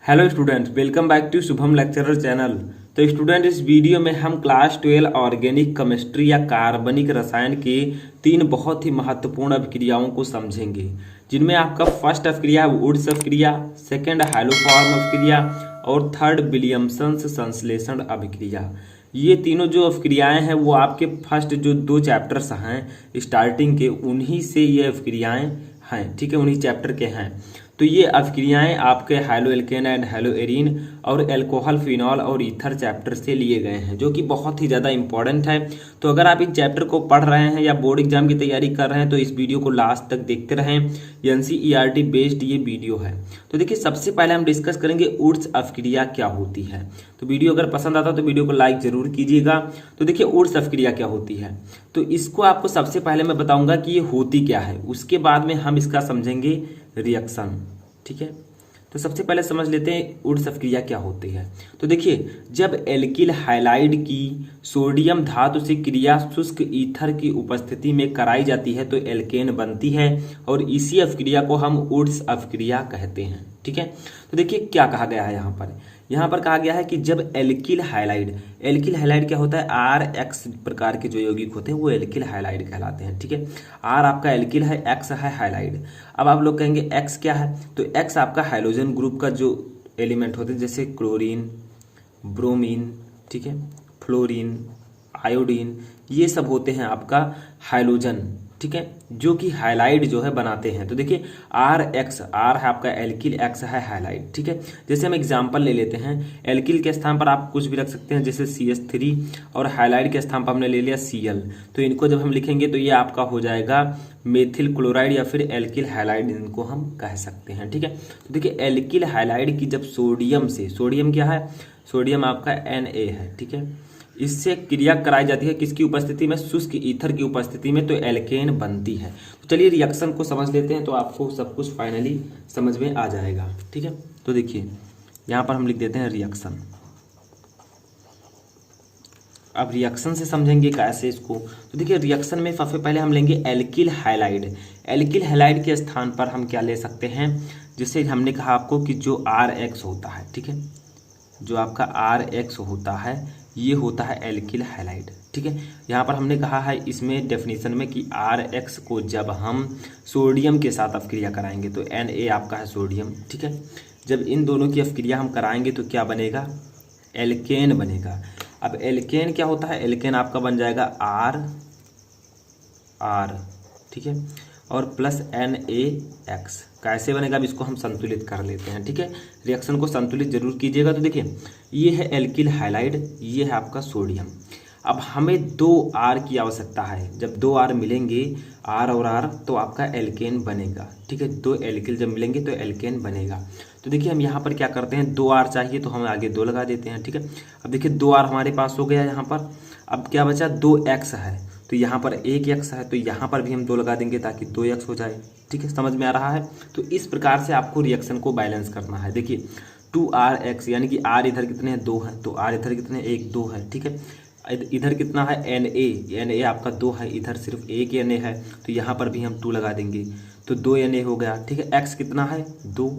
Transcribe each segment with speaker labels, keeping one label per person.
Speaker 1: Hello students, welcome back to Shubham lecturer channel. तो student, इस video में हम क्लास 12 ऑर्गेनिक केमिस्ट्री या कार्बनिक रसायन के 3 बहुत ही महत्वपूर्ण अभिक्रियाओं को समझेंगे, जिनमें आपका फर्स्ट अभिक्रिया वुड्स अभिक्रिया, सेकंड हाइलोफॉर्म अभिक्रिया और थर्ड विलियमसन संश्लेषण अभिक्रिया। ये तीनों जो अभिक्रियाएं हैं वो आपके फर्स्ट जो 2 चैप्टर्स हैं स्टार्टिंग के, उन्हीं से ये अभिक्रियाएं हैं। ठीक है, उन्हीं चैप्टर के हैं। तो ये अभिक्रियाएं आपके hello alkene and hello arene और एल्कोहल फिनॉल और ईथर चैप्टर से लिए गए हैं, जो कि बहुत ही ज़्यादा इंपॉर्टेंट है। तो अगर आप इस चैप्टर को पढ़ रहे हैं या बोर्ड एग्जाम की तैयारी कर रहे हैं तो इस वीडियो को लास्ट तक देखते रहें। एनसीईआरटी बेस्ड ये वीडियो है। तो देखिए, सबसे पहले हम डिस्कस करेंगे वुड्स अभिक्रिया क्या होती है। तो वीडियो अगर पसंद आता तो वीडियो को लाइक जरूर कीजिएगा। तो देखिए, वुड्स अभिक्रिया क्या होती है, तो इसको आपको सबसे पहले मैं बताऊंगा कि ये होती क्या है, उसके बाद में हम इसका समझेंगे रिएक्शन। ठीक है, तो सबसे पहले समझ लेते हैं वुड्स अभिक्रिया क्या होती है। तो देखिए, जब एल्किल हैलाइड की सोडियम धातु से क्रिया शुष्क ईथर की उपस्थिति में कराई जाती है तो एल्केन बनती है, और इसी अभिक्रिया को हम वुड्स अभिक्रिया कहते हैं। ठीक है, तो देखिए क्या कहा गया है यहाँ पर कहा गया है कि जब एल्किल हैलाइड क्या होता है, RX प्रकार के जो यौगिक होते हैं वो एल्किल हैलाइड कहलाते हैं। ठीक है, R आपका एल्किल है, X है हैलाइड। अब आप लोग कहेंगे X क्या है, तो X आपका हाइड्रोजन ग्रुप का जो एलिमेंट होते हैं, जैसे क्लोरीन, ब्रोमीन, ठीक है, फ्लोरीन, आयोडीन, ये सब होते हैं आपका हाइड्रोजन। ठीक है, जो कि हाइलाइड जो है बनाते हैं। तो देखिए, RX, R है आपका एल्किल, X है हाइलाइड। ठीक है, जैसे हम एग्जांपल ले लेते हैं, एल्किल के स्थान पर आप कुछ भी रख सकते हैं, जैसे CH3, और हाइलाइड के स्थान पर हमने ले लिया Cl। तो इनको जब हम लिखेंगे तो ये आपका हो जाएगा मेथिल क्लोराइड या फिर एल्किल हाइलाइड, इनको हम कह सकते हैं। ठीक है, तो देखिए, एल्किल हाइलाइड की जब सोडियम क्या है, सोडियम आपका Na है। ठीक है, इससे क्रिया कराई जाती है किसकी उपस्थिति में, शुष्क ईथर की उपस्थिति में, तो एल्केन बनती है। तो चलिए रिएक्शन को समझ लेते हैं, तो आपको सब कुछ फाइनली समझ में आ जाएगा। ठीक है, तो देखिए यहाँ पर हम लिख देते हैं रिएक्शन। अब रिएक्शन से समझेंगे कैसे इसको। तो देखिए, रिएक्शन में सबसे पहले हम लेंगे एल्किल हैलाइड के स्थान पर हम क्या ले सकते हैं, जिससे हमने कहा आपको कि जो RX होता है, ठीक है, जो आपका RX होता है ये होता है एल्किल हैलाइड। ठीक है, यहाँ पर हमने कहा है इसमें डेफिनेशन में कि RX को जब हम सोडियम के साथ अभिक्रिया कराएंगे तो Na आपका है सोडियम। ठीक है, जब इन दोनों की अभिक्रिया हम कराएंगे तो क्या बनेगा, एल्केन बनेगा। अब एल्केन क्या होता है, एल्केन आपका बन जाएगा R, ठीक है, और प्लस NaX। कैसे बनेगा, अब इसको हम संतुलित कर लेते हैं। ठीक है, रिएक्शन को संतुलित जरूर कीजिएगा। तो देखिए, ये है एल्किल हैलाइड, ये है आपका सोडियम। अब हमें 2 R की आवश्यकता है। जब 2 R मिलेंगे, R और R, तो आपका एल्केन बनेगा। ठीक है, 2 एल्किल जब मिलेंगे तो एल्केन बनेगा। तो देखिए, हम यहाँ पर क्या करते हैं, 2 R चाहिए तो हम आगे 2 लगा देते हैं। ठीक है, अब देखिए 2 R हमारे पास हो गया यहाँ पर। अब क्या बचा, 2X है, तो यहाँ पर 1X है, तो यहाँ पर भी हम 2 लगा देंगे ताकि 2X हो जाए। ठीक है, समझ में आ रहा है। तो इस प्रकार से आपको रिएक्शन को बैलेंस करना है। देखिए 2RX यानी कि R इधर कितने हैं, 2 है, तो R इधर कितने, 1 2 है। ठीक है, इधर कितना है, Na आपका 2 है, इधर सिर्फ 1 Na है, तो यहाँ पर भी हम 2 लगा देंगे, तो 2 Na हो गया। ठीक है, X कितना है, 2,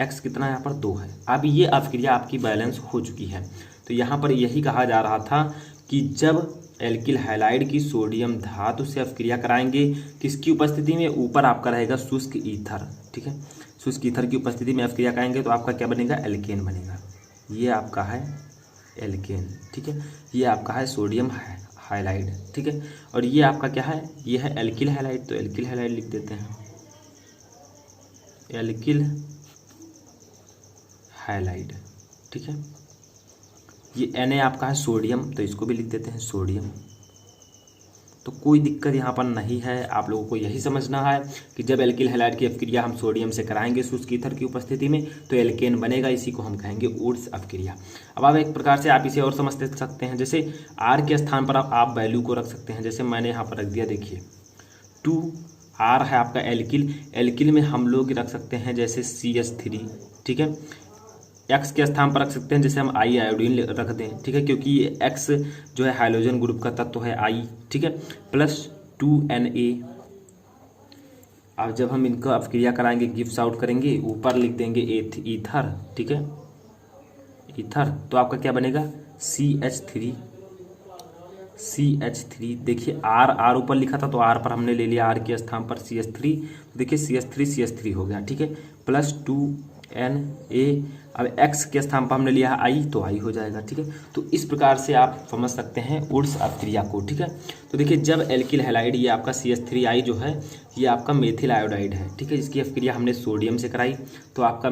Speaker 1: X कितना यहाँ पर 2 है। अब ये अभिक्रिया आपकी बैलेंस हो चुकी है। तो यहाँ पर यही कहा जा रहा था कि जब एल्किल हैलाइड की सोडियम धातु से अभिक्रिया कराएंगे, किसकी उपस्थिति में, ऊपर आपका रहेगा शुष्क ईथर। ठीक है, शुष्क ईथर की उपस्थिति में अभिक्रिया कराएंगे तो आपका क्या बनेगा, एल्केन बनेगा। ये आपका है एल्केन। ठीक है, ये आपका है सोडियम हाइलाइड। ठीक है, और ये आपका क्या है, ये है एल्किल हैलाइड, तो एल्किल हैलाइड लिख देते हैं, एल्किल हैलाइड। ठीक है, ये Na आपका है सोडियम, तो इसको भी लिख देते हैं सोडियम। तो कोई दिक्कत यहाँ पर नहीं है। आप लोगों को यही समझना है कि जब एल्किल हैलाइड की अभिक्रिया हम सोडियम से कराएंगे शुष्क ईथर की उपस्थिति में तो एल्केन बनेगा। इसी को हम कहेंगे वुड्स अभिक्रिया। अब आप एक प्रकार से आप इसे और समझ सकते हैं, जैसे R के स्थान पर आप वैल्यू को रख सकते हैं। जैसे मैंने यहाँ पर रख दिया, देखिए 2R है आपका एल्किल में हम लोग रख सकते हैं जैसे CH3। ठीक है, X के स्थान पर रख सकते हैं जैसे हम आयोडीन रख दें। ठीक है, क्योंकि ये X जो है हाइड्रोजन ग्रुप का तत्व है I। ठीक है, प्लस 2Na। अब जब हम इनको अभिक्रिया कराएंगे, गिव्स आउट करेंगे, ऊपर लिख देंगे ईथर। ठीक है, ईथर, तो आपका क्या बनेगा CH3। देखिए आर ऊपर लिखा था तो आर पर हमने ले लिया, आर के स्थान पर CH3, तो देखिए CH3 हो गया, ठीक है, प्लस 2Na। अब X के स्थान पर हमने लिया है I, तो I हो जाएगा, ठीक है। तो इस प्रकार से आप समझ सकते हैं वुड्स अपक्रिया को, ठीक है। तो देखिए जब एल्किल हैलाइड, ये आपका CH3I जो है ये आपका मेथिल आयोडाइड है, ठीक है, इसकी अपक्रिया हमने सोडियम से कराई तो आपका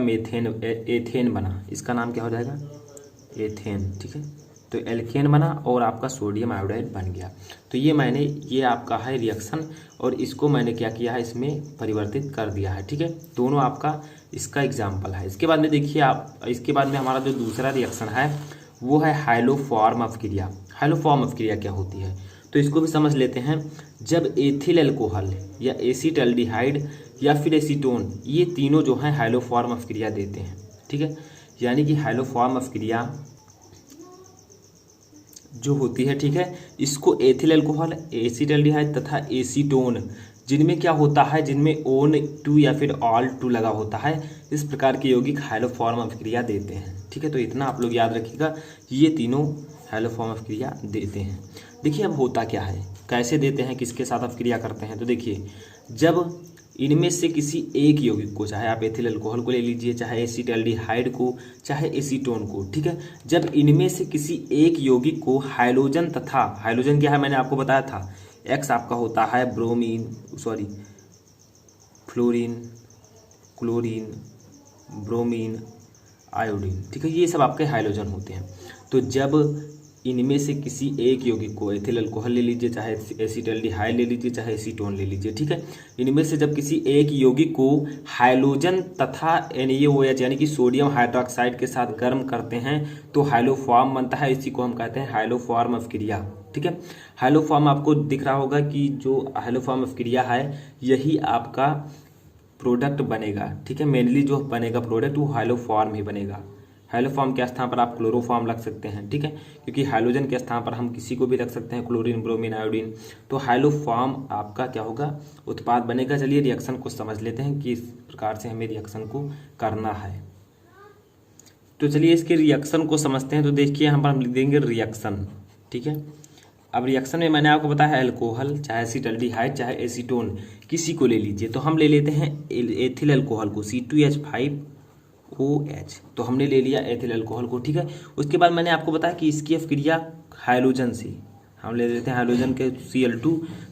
Speaker 1: एथेन बना, इसका नाम क्या हो जाएगा एथेन, ठीक है। तो एल्केन बना और आपका सोडियम आयोडाइड बन गया। तो ये आपका है रिएक्शन और इसको मैंने क्या किया है इसमें परिवर्तित कर दिया है, ठीक है। दोनों आपका इसका एग्जाम्पल है। इसके बाद में देखिए आप, इसके बाद में हमारा जो दूसरा रिएक्शन है वो है हाइलोफॉर्म अपक्रिया। हाइलोफॉर्म अपक्रिया क्या होती है तो इसको भी समझ लेते हैं। जब एथिल अल्कोहल या एसीटल्डिहाइड या फिर एसीटोन, ये तीनों जो हैं हाइलोफॉर्म अपक्रिया देते हैं, ठीक है। यानी कि हाइलोफॉर्म अपक्रिया जो होती है, ठीक है, इसको एथिल अल्कोहल, एसीटल्डिहाइड तथा एसीटोन, जिनमें क्या होता है, जिनमें ON2 या फिर ऑल2 लगा होता है, इस प्रकार के यौगिक हाइलोफॉर्म अपक्रिया देते हैं, ठीक है। तो इतना आप लोग याद रखिएगा, ये तीनों हाइलोफॉर्म अपक्रिया देते हैं। देखिए अब होता क्या है, कैसे देते हैं, किसके साथ अपक्रिया करते हैं। तो देखिए जब इनमें से किसी एक यौगिक को, चाहे आप एथिल अल्कोहल को ले लीजिए, चाहे एसीटल्डिहाइड को, चाहे एसीटोन को, ठीक है, जब इनमें से किसी एक यौगिक को हाइड्रोजन तथा, हाइड्रोजन क्या है मैंने आपको बताया था, X आपका होता है फ्लोरीन, क्लोरीन, ब्रोमीन, आयोडीन, ठीक है, ये सब आपके हाइड्रोजन होते हैं। तो जब इनमें से किसी एक यौगिक को, एथिल अल्कोहल ले लीजिए, चाहे एसीटल्डिहाइड ले लीजिए, चाहे एसीटोन ले लीजिए, ठीक है, इनमें से जब किसी एक यौगिक को हाइड्रोजन तथा NaOH यानी कि सोडियम हाइड्रोक्साइड के साथ गर्म करते हैं तो हाइलोफॉर्म बनता है, इसी को हम कहते हैं हाइलोफॉर्म अपक्रिया, ठीक है। हाइलोफॉर्म आपको दिख रहा होगा कि जो हाइलोफॉर्म अपक्रिया है यही आपका प्रोडक्ट बनेगा, ठीक है। मेनली जो बनेगा प्रोडक्ट वो हाइलोफॉर्म ही बनेगा। हाइलोफॉर्म के स्थान पर आप क्लोरोफॉर्म रख सकते हैं, ठीक है, क्योंकि हाइड्रोजन के स्थान पर हम किसी को भी रख सकते हैं, क्लोरीन, ब्रोमीन, आयोडीन। तो हाइलोफॉर्म आपका क्या होगा, उत्पाद बनेगा। चलिए रिएक्शन को समझ लेते हैं कि इस प्रकार से हमें रिएक्शन को करना है। तो चलिए इसके रिएक्शन को समझते हैं। तो देखिए यहाँ पर हम लिख देंगे रिएक्शन, ठीक है। अब रिएक्शन में मैंने आपको बताया अल्कोहल, चाहे एसीटल्डिहाइड, चाहे एसीटोन, किसी को ले लीजिए। तो हम ले लेते हैं एथिल अल्कोहल को, C2H5OH, तो हमने ले लिया एथिल अल्कोहल को, ठीक है। उसके बाद मैंने आपको बताया कि इसकी अपक्रिया हाइड्रोजन से, हम ले लेते हैं हाइड्रोजन के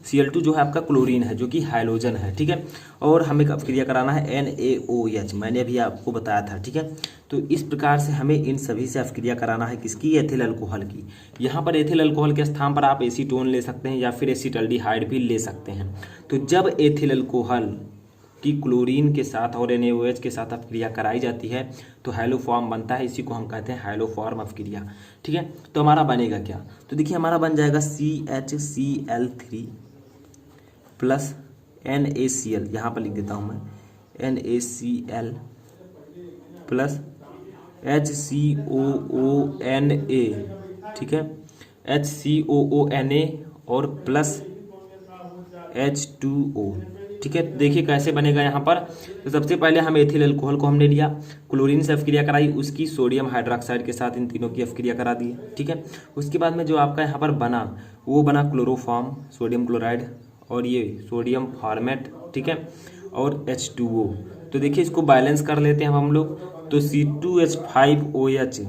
Speaker 1: Cl2 जो है आपका क्लोरीन है, जो कि हाइड्रोजन है, ठीक है। और हमें अपक्रिया कराना है NaOH, मैंने अभी आपको बताया था, ठीक है। तो इस प्रकार से हमें इन सभी से अपक्रिया कराना है, किसकी, एथिल अल्कोहल की। यहाँ पर एथिल अल्कोहल के स्थान पर आप एसीटोन ले सकते हैं या फिर एसीटल्डिहाइड भी ले सकते हैं। तो जब एथिल अल्कोहल की क्लोरीन के साथ और NaOH के साथ अपक्रिया कराई जाती है तो हाइलोफॉर्म बनता है, इसी को हम कहते हैं हाइलोफॉर्म अपक्रिया, ठीक है। तो हमारा बनेगा क्या, तो देखिए हमारा बन जाएगा CHCl3 प्लस NaCl, यहाँ पर लिख देता हूँ मैं NaCl प्लस HCOONA, ठीक है, HCOONA और प्लस H2O, ठीक है। देखिए कैसे बनेगा यहाँ पर। तो सबसे पहले हम एथिल अल्कोहल को हमने लिया, क्लोरीन से अपक्रिया कराई, उसकी सोडियम हाइड्रोक्साइड के साथ इन तीनों की अपक्रिया करा दी, ठीक है। उसके बाद में जो आपका यहाँ पर बना वो बना क्लोरोफॉर्म, सोडियम क्लोराइड, और ये सोडियम फॉर्मेट, ठीक है, और H2O। तो देखिए इसको बैलेंस कर लेते हैं हम लोग। तो C2H5OH,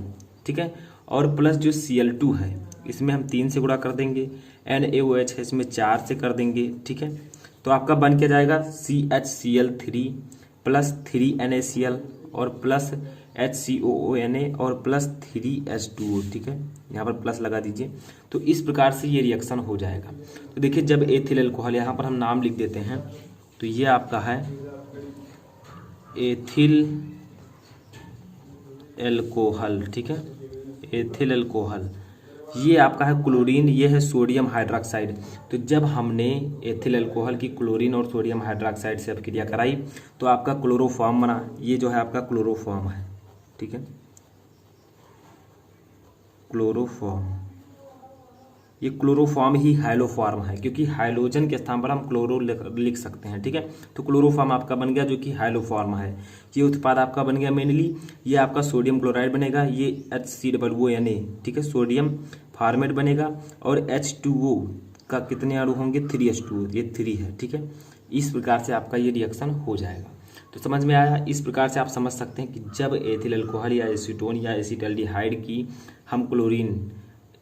Speaker 1: ठीक है, और प्लस जो Cl2 है इसमें हम 3 से गुणा कर देंगे, NaOH है इसमें 4 से कर देंगे, ठीक है। तो आपका बन के जाएगा CHCl3 प्लस 3NaCl और प्लस HCOONA और प्लस 3H2O, ठीक है, यहाँ पर प्लस लगा दीजिए। तो इस प्रकार से ये रिएक्शन हो जाएगा। तो देखिए जब एथिल अल्कोहल, यहाँ पर हम नाम लिख देते हैं, तो ये आपका है एथिल एल्कोहल, ठीक है, एथिल अल्कोहल, ये आपका है क्लोरीन, ये है सोडियम हाइड्रोक्साइड। तो जब हमने एथिल अल्कोहल की क्लोरीन और सोडियम हाइड्रोक्साइड से अपक्रिया कराई तो आपका क्लोरोफॉर्म बना, ये जो है आपका क्लोरोफॉर्म है, ठीक है, क्लोरोफॉर्म, ये क्लोरोफॉर्म ही हाइलोफॉर्म है, क्योंकि हाइड्रोजन के स्थान पर हम क्लोरो लिख सकते हैं। ठीक है, तो क्लोरोफॉर्म आपका बन गया जो कि हाइलोफॉर्म है। ये उत्पाद आपका बन गया मेनली, ये आपका सोडियम क्लोराइड बनेगा, ये HCOONA, ठीक है, सोडियम फॉर्मेट बनेगा, और H2O का कितने अणु होंगे, 3H2O, ये 3 है। ठीक है, इस प्रकार से आपका ये रिएक्शन हो जाएगा। तो समझ में आया। इस प्रकार से आप समझ सकते हैं कि जब एथिल अल्कोहल या एसीटोन या एसिटाल्डिहाइड की हम क्लोरीन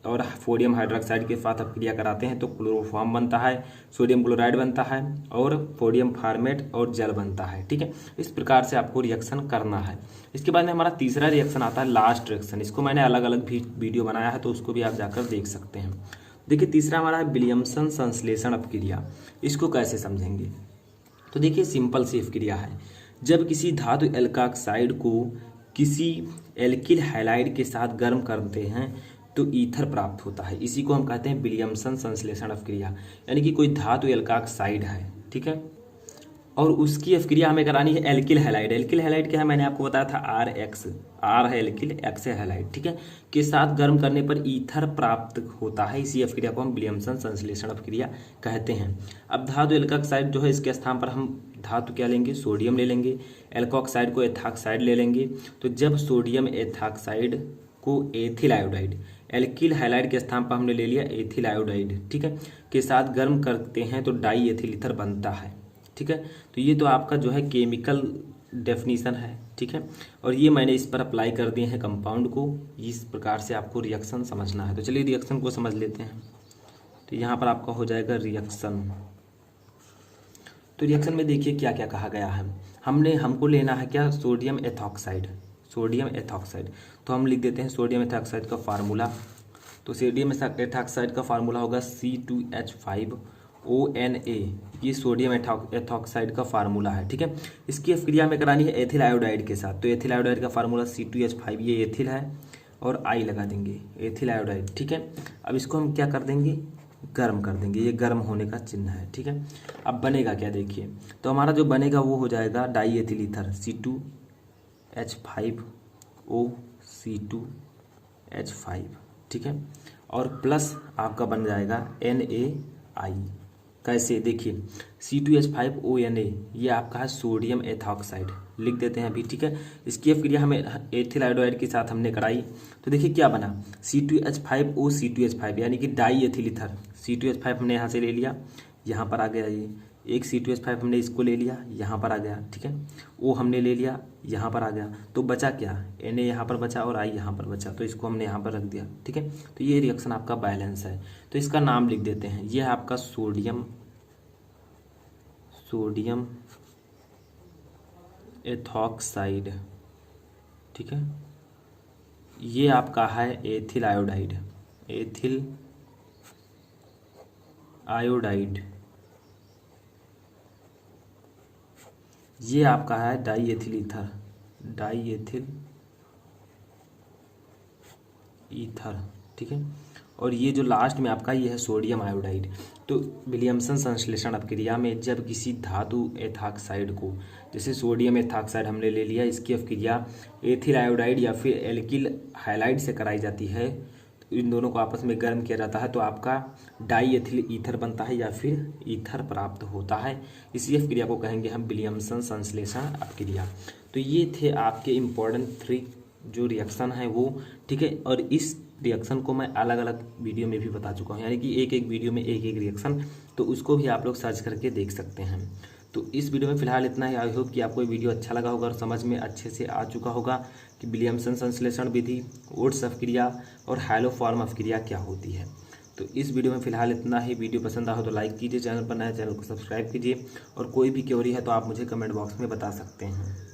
Speaker 1: और सोडियम हाइड्रोक्साइड के साथ अपक्रिया कराते हैं तो क्लोरोफॉर्म बनता है, सोडियम क्लोराइड बनता है, और सोडियम फॉर्मेट और जल बनता है। ठीक है, इस प्रकार से आपको रिएक्शन करना है। इसके बाद में हमारा तीसरा रिएक्शन आता है, लास्ट रिएक्शन। इसको मैंने अलग अलग भी वीडियो बनाया है, तो उसको भी आप जाकर देख सकते हैं। देखिए, तीसरा हमारा है विलियमसन संश्लेषण अपक्रिया। इसको कैसे समझेंगे, तो देखिए सिंपल सी अपक्रिया है। जब किसी धातु एल्काक्साइड को किसी एल्किल हैलाइड के साथ गर्म करते हैं तो ईथर प्राप्त होता है। इसी को हम कहते हैं विलियमसन संश्लेषण अपक्रिया। यानी कि कोई धातु एल्काक्साइड है, ठीक है, और उसकी अपक्रिया हमें करानी है एल्किल हैलाइड। एल्किल हैलाइड क्या है, मैंने आपको बताया था RX, R है एल्किल, X है हैलाइड, ठीक है, के साथ गर्म करने पर ईथर प्राप्त होता है। इसी अपक्रिया को हम विलियमसन संश्लेषण अपक्रिया कहते हैं। अब धातु एल्काक्साइड जो है, इसके स्थान पर हम धातु क्या लेंगे, सोडियम ले लेंगे, एल्कोक्साइड को एथाक्साइड ले लेंगे। तो जब सोडियम एथाक्साइड को एथिल आयोडाइड, एल्किल हैलाइड के स्थान पर हमने ले लिया एथिल आयोडाइड, ठीक है, के साथ गर्म करते हैं तो डाई एथिल ईथर बनता है। ठीक है, तो ये तो आपका जो है केमिकल डेफिनेशन है। ठीक है, और ये मैंने इस पर अप्लाई कर दिए हैं कंपाउंड को। इस प्रकार से आपको रिएक्शन समझना है। तो चलिए रिएक्शन को समझ लेते हैं। तो यहाँ पर आपका हो जाएगा रिएक्शन। तो रिएक्शन में देखिए क्या क्या कहा गया है। हमको लेना है क्या, सोडियम एथॉक्साइड, सोडियम एथॉक्साइड। तो हम लिख देते हैं सोडियम एथॉक्साइड का फार्मूला। तो सोडियम एथॉक्साइड का फार्मूला होगा C2H5ONA। ये सोडियम एथॉक्साइड का फार्मूला है। ठीक है, इसकी अपक्रिया में करानी है एथिल आयोडाइड के साथ। तो एथिल आयोडाइड का फार्मूला C2H5, ये एथिल है, और I लगा देंगे, एथिल आयोडाइड। ठीक है, अब इसको हम क्या कर देंगे, गर्म कर देंगे। ये गर्म होने का चिन्ह है। ठीक है, अब बनेगा क्या देखिए, तो हमारा जो बनेगा वो हो जाएगा डाई एथिल ईथर C2H5OC2H5। ठीक है, और प्लस आपका बन जाएगा NaI। कैसे, देखिए C2H5ONA, ये आपका है सोडियम एथॉक्साइड, लिख देते हैं अभी। ठीक है, इसकी अपक्रिया हमें एथिल आयोडाइड के साथ हमने कराई। तो देखिए क्या बना, C2H5OC2H5, यानी कि डाई एथिल ईथर। C2H5 हमने यहाँ से ले लिया, यहाँ पर आ गया, ये एक C2H5 हमने इसको ले लिया, यहाँ पर आ गया। ठीक है, O हमने ले लिया, यहाँ पर आ गया। तो बचा क्या, Na यहाँ पर बचा और I यहाँ पर बचा, तो इसको हमने यहाँ पर रख दिया। ठीक है, तो ये रिएक्शन आपका बैलेंस है। तो इसका नाम लिख देते हैं, ये है आपका सोडियम एथॉक्साइड। ठीक है, ये आपका है एथिल आयोडाइड, एथिल आयोडाइड। ये आपका है die ethyl ether, die ethyl ether. ठीक है, और ये जो लास्ट में आपका ये है सोडियम आयोडाइड। तो विलियमसन संश्लेषण अपक्रिया में जब किसी धातु एथॉक्साइड को, जैसे सोडियम एथॉक्साइड हमने ले लिया, इसकी अपक्रिया एथिल आयोडाइड या फिर एल्किल हैलाइड से कराई जाती है, तो इन दोनों को आपस में गर्म किया जाता है तो आपका डाई एथिल ईथर बनता है या फिर ईथर प्राप्त होता है। इसी अपक्रिया को कहेंगे हम विलियमसन संश्लेषण अपक्रिया। तो ये थे आपके इम्पोर्टेंट 3 जो रिएक्शन है वो। ठीक है, और इस रिएक्शन को मैं अलग अलग वीडियो में भी बता चुका हूँ, यानी कि एक एक वीडियो में एक एक रिएक्शन, तो उसको भी आप लोग सर्च करके देख सकते हैं। तो इस वीडियो में फिलहाल इतना ही। आई होप कि आपको ये वीडियो अच्छा लगा होगा और समझ में अच्छे से आ चुका होगा कि विलियमसन संश्लेषण विधि, ओट्स अपक्रिया और हाइलोफॉर्म अपक्रिया क्या होती है। तो इस वीडियो में फिलहाल इतना ही। वीडियो पसंद आया हो तो लाइक कीजिए, चैनल पर नया चैनल को सब्सक्राइब कीजिए, और कोई भी क्वेरी है तो आप मुझे कमेंट बॉक्स में बता सकते हैं।